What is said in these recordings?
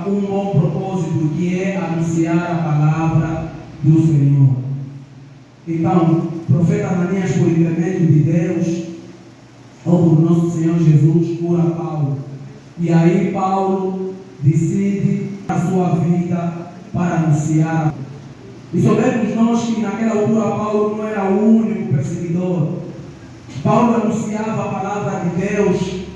um bom propósito, que é anunciar a palavra do Senhor. Então, o profeta Ananias, por intermédio de Deus, ou por nosso Senhor Jesus, cura Paulo. E aí Paulo decide a sua vida para anunciar. E sabemos nós que naquela altura Paulo não era o único perseguidor. Paulo anunciava a palavra de Deus.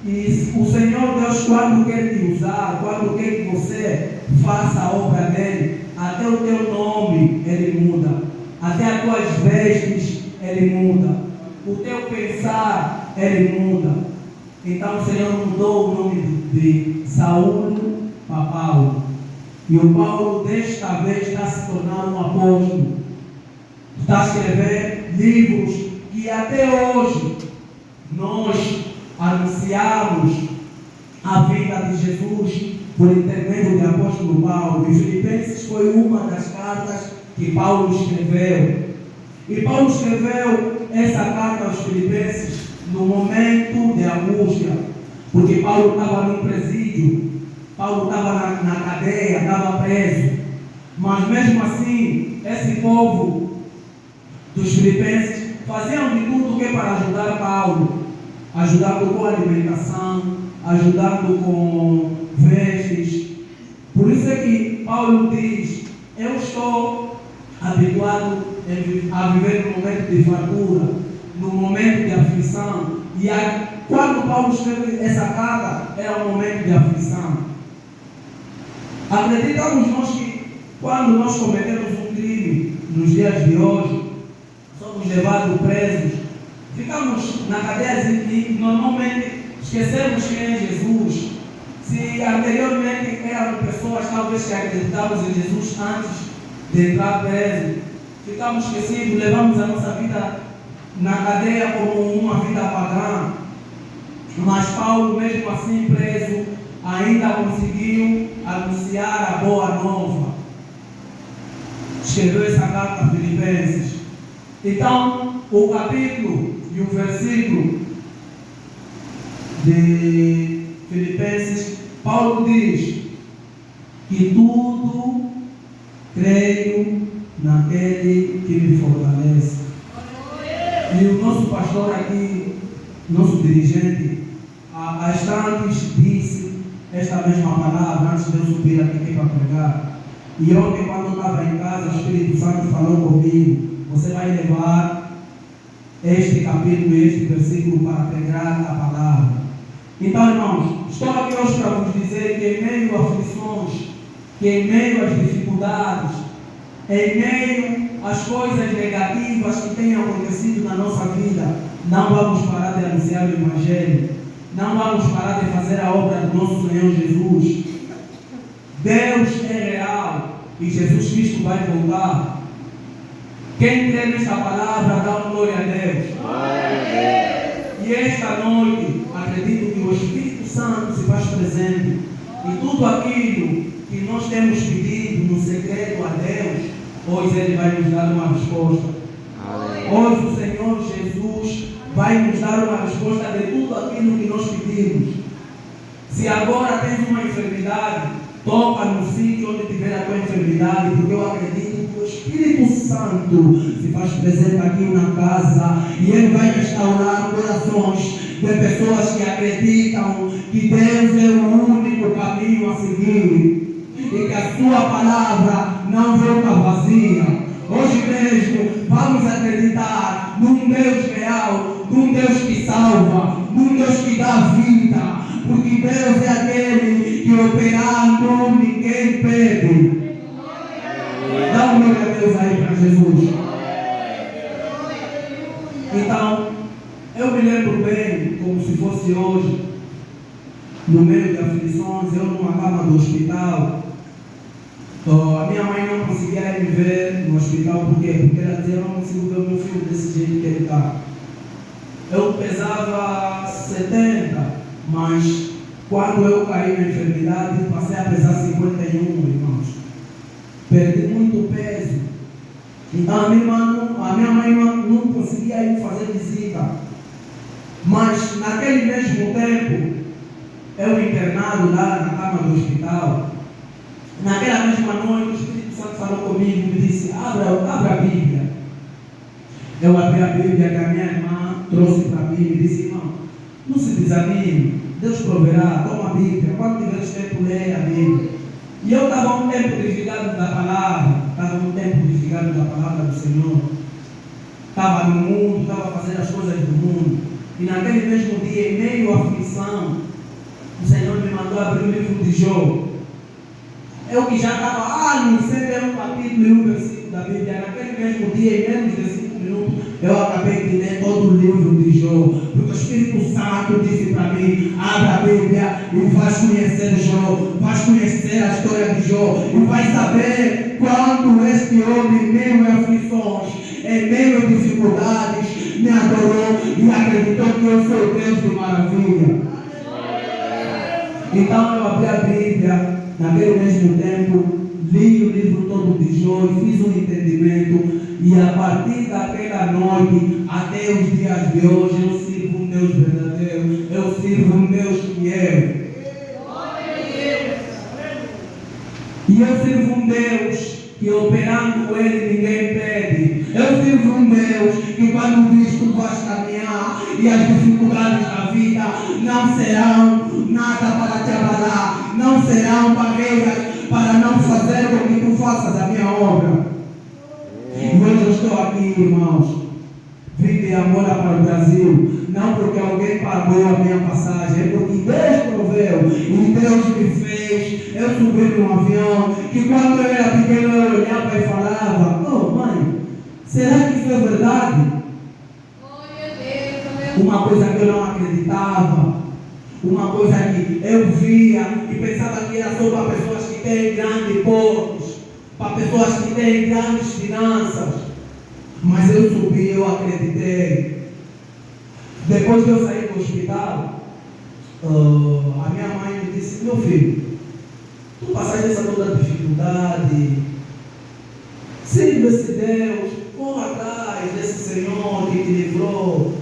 E o Senhor Deus, quando quer te usar, quando quer que você faça a obra dele, até o teu nome ele muda, até as tuas vestes ele muda, o teu pensar ele muda. Então o Senhor mudou o nome de Saulo para Paulo. E o Paulo desta vez está se tornando um apóstolo, está a escrever livros que até hoje nós anunciamos a vida de Jesus por intermédio do apóstolo Paulo. E Filipenses foi uma das cartas que Paulo escreveu. E Paulo escreveu essa carta aos Filipenses no momento de angústia, porque Paulo estava no presídio, Paulo estava na cadeia, estava preso. Mas mesmo assim, esse povo dos Filipenses faziam de tudo que para ajudar Paulo, ajudando com alimentação, ajudando com vestes. Por isso é que Paulo diz: eu estou habituado a viver no momento de fartura, no momento de aflição. E quando Paulo escreve essa carta, era um momento de aflição. Acreditamos nós que quando nós cometemos um crime nos dias de hoje, somos levados presos, ficamos na cadeia e normalmente esquecemos quem é Jesus. Se anteriormente eram pessoas talvez que acreditávamos em Jesus antes de entrar preso, ficamos esquecidos, levamos a nossa vida na cadeia como uma vida pagã. Mas Paulo, mesmo assim preso, ainda conseguiu anunciar a boa nova. Escreveu essa carta a Filipenses. Então, o capítulo e o versículo de Filipenses, Paulo diz que tudo creio naquele que me fortalece. E o nosso pastor aqui, nosso dirigente, há instantes disse esta mesma palavra antes de eu subir aqui para pregar. E ontem, quando eu estava em casa, o Espírito Santo falou comigo: você vai levar este capítulo e este versículo para pregar a palavra. Então, irmãos, estou aqui hoje para vos dizer que em meio a aflições, que em meio às dificuldades, em meio às coisas negativas que tenham acontecido na nossa vida, não vamos parar de anunciar o Evangelho, não vamos parar de fazer a obra do nosso Senhor Jesus. Deus é real e Jesus Cristo vai voltar. Quem crê nesta palavra, dá uma glória a Deus. E esta noite, acredito que o Espírito Santo se faz presente. E tudo aquilo que nós temos pedido no secreto a Deus, hoje Ele vai nos dar uma resposta. Hoje o Senhor Jesus vai nos dar uma resposta de tudo aquilo que nós pedimos. Se agora tens uma enfermidade, toca no sítio onde tiver a tua enfermidade, porque eu acredito que o Espírito Santo se faz presente aqui na casa e Ele vai restaurar corações de pessoas que acreditam que Deus é o único caminho a seguir e que a sua palavra não volta vazia. Hoje mesmo vamos acreditar num Deus real, num Deus que salva, num Deus que dá vida, porque Deus é aquele que operando ninguém pede. Dá um glória a Deus aí para Jesus. Então, eu me lembro bem, como se fosse hoje, no meio de aflições, eu numa cama do hospital. A minha mãe não conseguia me ver no hospital, por quê? Porque ela dizia: eu não consigo ver o meu filho desse jeito que ele está. Eu pesava 70, mas quando eu caí na enfermidade, passei a pesar 51, irmãos. Perdi muito peso. Então a minha mãe não conseguia ir fazer visita. Mas naquele mesmo tempo, eu internado lá na cama do hospital, Naquela mesma noite, o Espírito Santo falou comigo e me disse: abra a Bíblia. Eu abri a Bíblia que a minha irmã trouxe para mim e me disse: irmão, não se desanime, Deus proverá, toma a Bíblia, quando tiveres tempo, leia a Bíblia. E eu estava um tempo desligado da palavra, do Senhor, estava no mundo, estava fazendo as coisas do mundo, e naquele mesmo dia, em meio à aflição, o Senhor me mandou abrir o livro de Jó. Eu que já estava anos sem ler um capítulo e um versículo da Bíblia, naquele mesmo dia, em menos de 5 minutos, eu acabei de ler todo o livro de Jó, porque o Espírito Santo disse para mim: abre a Bíblia e vais conhecer Jó, vais conhecer a história de Jó, e vais saber quando este homem, em meio a aflições, em meio a dificuldades, me adorou e acreditou que eu sou Deus de maravilha. Então eu abri a Bíblia, naquele mesmo tempo, li o livro todo de Jó e fiz um entendimento, e a partir daquela noite até os dias de hoje eu sirvo um Deus verdadeiro, eu sirvo um Deus fiel. E eu sirvo um Deus que operando Ele ninguém pede. Eu sirvo um Deus que quando diz tu vais caminhar e as dificuldades da vida não serão nada para te abalar, não serão barreiras para não fazer com que tu faças a minha obra. E hoje eu estou aqui, irmãos, vim de Amora para o Brasil, não porque alguém pagou a minha passagem, é porque Deus proveu e Deus me fez. Eu subi num avião que quando eu era pequeno eu olhava e falava: oh mãe, será que isso é verdade? Uma coisa que eu não acreditava, uma coisa que eu via e pensava que era só para pessoas que têm grandes portos, para pessoas que têm grandes finanças. Mas eu subi, eu acreditei. Depois que eu saí do hospital, a minha mãe me disse: meu filho, tu passaste essa toda dificuldade, sirva esse Deus, corra atrás desse Senhor que te livrou.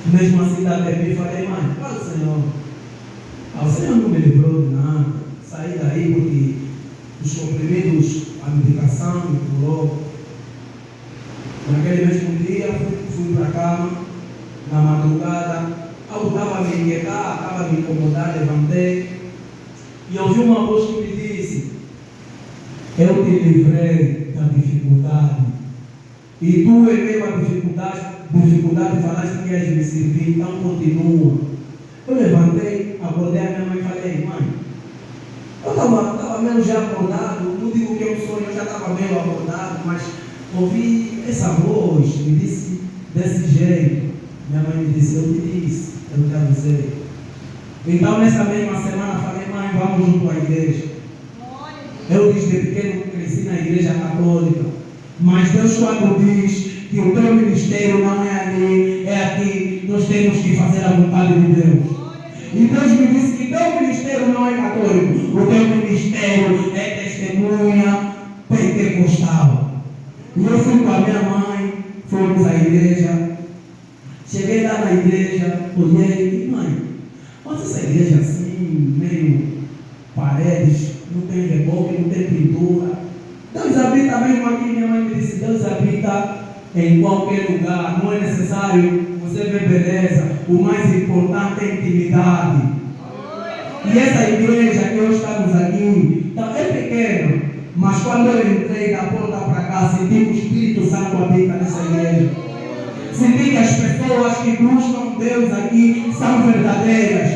Mesmo assim, da bebê, falei: mãe, qual o Senhor? O Senhor não me livrou de nada. Saí daí porque os comprimidos, a medicação me curou. Naquele mesmo dia, fui para a cama, na madrugada, algo estava a me inquietar, estava a me incomodar, levantei e ouvi uma voz que me disse: eu te livrei da dificuldade, e tu, em meio à dificuldade falaste que és me servir, então continua. Eu levantei, acordei a minha mãe e falei: mãe, eu estava meio já acordado, não digo que eu sonho, eu já estava meio acordado, mas ouvi essa voz, me disse desse jeito. Minha mãe me disse: eu te disse, eu te avisei. Então nessa mesma semana falei: mãe, vamos junto à igreja. Eu desde pequeno cresci na igreja católica, mas Deus quando diz que o teu ministério não é ali, é aqui, nós temos que fazer a vontade de Deus. E Deus me disse que teu ministério não é católico, o teu ministério é testemunha pentecostal. E eu fui com a minha mãe, fomos à igreja. Cheguei lá na igreja, olhei e disse: mãe, mas essa igreja assim, meio paredes, não tem reboque, não tem pintura. Deus habita mesmo aqui. Minha mãe me disse: Deus habita em qualquer lugar, não é necessário você ver beleza, o mais importante é intimidade. E essa igreja que hoje estamos aqui, é pequena, mas quando eu entrei da porta para cá, senti que o Espírito Santo habita nessa igreja. Senti que as pessoas que buscam Deus aqui são verdadeiras,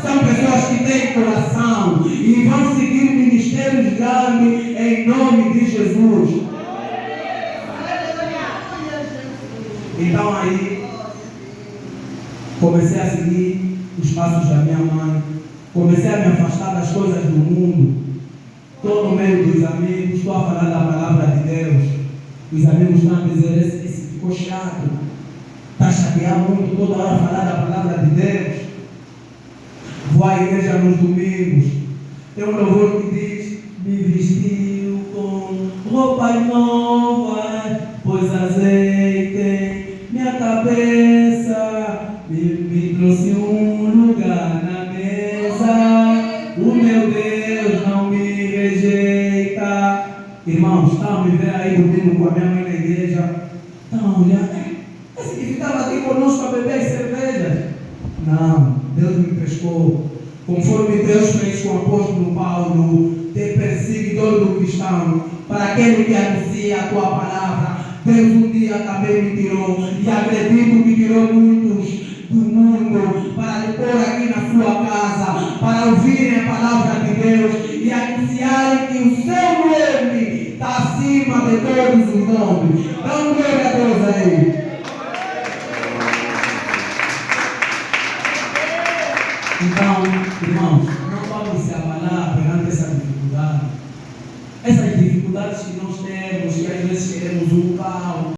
são pessoas que têm coração e vão seguir ministérios grandes em nome de Jesus. Então aí comecei a seguir os passos da minha mãe, comecei a me afastar das coisas do mundo. Estou no meio dos amigos, estou a falar da palavra de Deus. Os amigos estão a dizer: esse ficou chato, está chateado muito, toda hora falar da palavra de Deus. Vou à igreja nos domingos, tem um louvor que diz: me vestiu com roupas novas, pôs azeite em minha cabeça, me trouxe um lugar na mesa. O meu Deus não me irmãos, estavam me vendo aí dormindo com a minha mãe na igreja. Estavam olhando, esse que ficava aqui conosco a beber cerveja. Não, Deus me pescou. Conforme Deus fez com o apóstolo Paulo, ter perseguidor do cristão, para aquele que anuncia a tua palavra. Deus um dia também me tirou, e acredito que tirou muitos do mundo, para te pôr aqui na sua casa, para ouvirem a palavra de Deus e anunciarem que o seu nome está acima de todos os nomes. Dá um glória a Deus aí. Então, irmãos, não vamos se abalar perante essa dificuldade. Essas dificuldades que nós temos, que às vezes queremos um carro,